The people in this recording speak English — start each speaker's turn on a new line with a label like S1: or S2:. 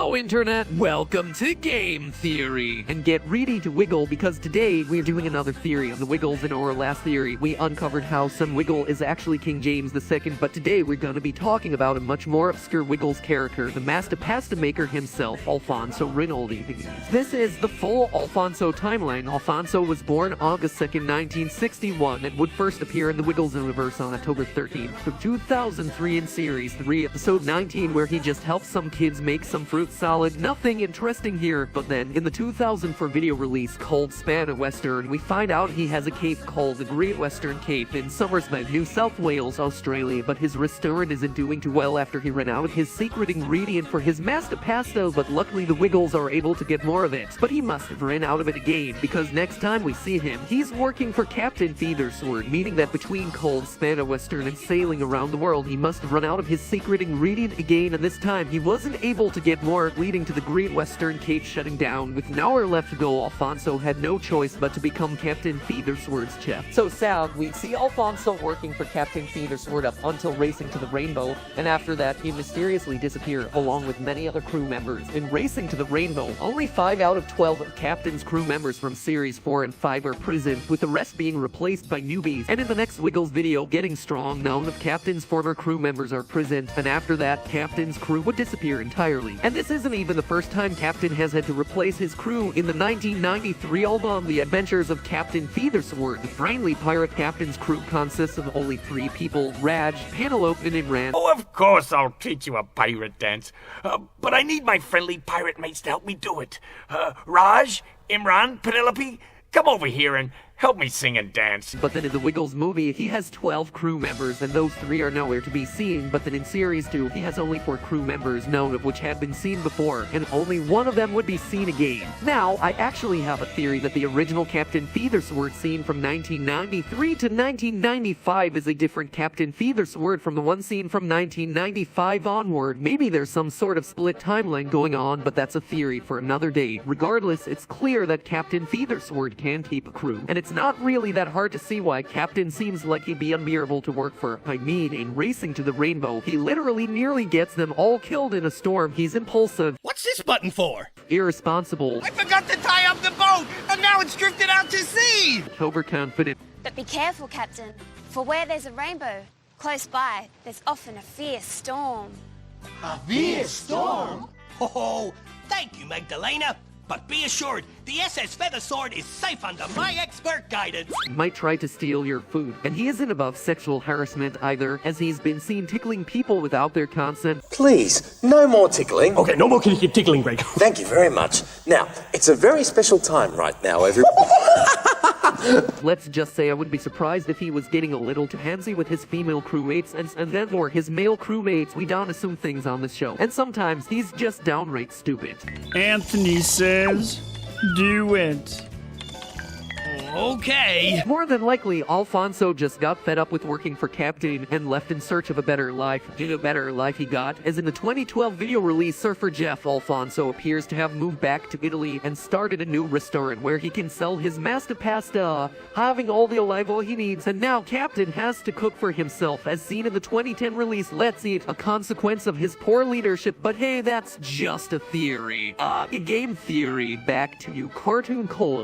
S1: Hello Internet, welcome to Game Theory! And get ready to wiggle because today we're doing another theory on the Wiggles. In our last theory, we uncovered how some Wiggle is actually King James II, but today we're gonna be talking about a much more obscure Wiggles character, the master pasta maker himself, Alfonso Rinaldi. This is the full Alfonso timeline. Alfonso was born August 2nd, 1961, and would first appear in the Wiggles universe on October 13th of 2003 in Series 3, Episode 19, where he just helps some kids make some fruit salad. Nothing interesting here, but then in the 2004 video release called Spana Western, we find out he has a cave called the Great Western Cave in Somersby, New South Wales, Australia, but his restaurant isn't doing too well after he ran out of his secret ingredient for his master pasta, but luckily the Wiggles are able to get more of it. But he must have ran out of it again, because next time we see him, he's working for Captain Feathersword, meaning that between cold Spana Western and sailing around the world, he must have run out of his secret ingredient again, and this time he wasn't able to get more, leading to the Great Western Cave shutting down. With an hour left to go, Alfonso had no choice but to become Captain Feathersword's chef. So sad, we see Alfonso working for Captain Feathersword up until Racing to the Rainbow, and after that he mysteriously disappeared along with many other crew members. In Racing to the Rainbow, only 5 out of 12 of Captain's crew members from Series 4 and 5 are present, with the rest being replaced by newbies. And in the next Wiggles video, Getting Strong, none of Captain's former crew members are present, and after that, Captain's crew would disappear entirely. And this isn't even the first time Captain has had to replace his crew. In the 1993 album, The Adventures of Captain Feathersword, the friendly pirate captain's crew consists of only 3 people: Raj, Penelope, and Imran.
S2: Oh, of course I'll teach you a pirate dance. But I need my friendly pirate mates to help me do it. Raj, Imran, Penelope, come over here and help me sing and dance.
S1: But then in the Wiggles movie, he has 12 crew members, and those 3 are nowhere to be seen. But then in Series 2, he has only 4 crew members, none of which had been seen before, and only 1 of them would be seen again. Now, I actually have a theory that the original Captain Feathersword scene from 1993 to 1995 is a different Captain Feathersword from the one scene from 1995 onward. Maybe there's some sort of split timeline going on, but that's a theory for another day. Regardless, it's clear that Captain Feathersword can keep a crew, and it's not really that hard to see why Captain seems like he'd be unbearable to work for. I mean, in Racing to the Rainbow, he literally nearly gets them all killed in a storm. He's impulsive.
S3: What's this button for?
S1: Irresponsible.
S3: I forgot to tie up the boat, and now it's drifted out to sea!
S1: Overconfident.
S4: But be careful, Captain, for where there's a rainbow, close by, there's often a fierce storm.
S3: A fierce storm? Oh, thank you, Magdalena. But be assured, the SS Feathersword is safe under my expert guidance.
S1: Might try to steal your food. And he isn't above sexual harassment either, as he's been seen tickling people without their consent.
S5: Please, no more tickling.
S6: Okay, no more tickling break.
S5: Thank you very much. Now, it's a very special time right now, everyone.
S1: Let's just say I wouldn't be surprised if he was getting a little too handsy with his female crewmates, and then for his male crewmates, we don't assume things on this show. And sometimes he's just downright stupid.
S6: Anthony says, do it.
S3: Okay.
S1: More than likely, Alfonso just got fed up with working for Captain and left in search of a better life. And a better life he got, as in the 2012 video release Surfer Jeff, Alfonso appears to have moved back to Italy and started a new restaurant where he can sell his master pasta, having all the olive oil he needs, and now Captain has to cook for himself, as seen in the 2010 release Let's Eat, a consequence of his poor leadership. But hey, that's just a theory. Game theory. Back to you, Cartoon Cola.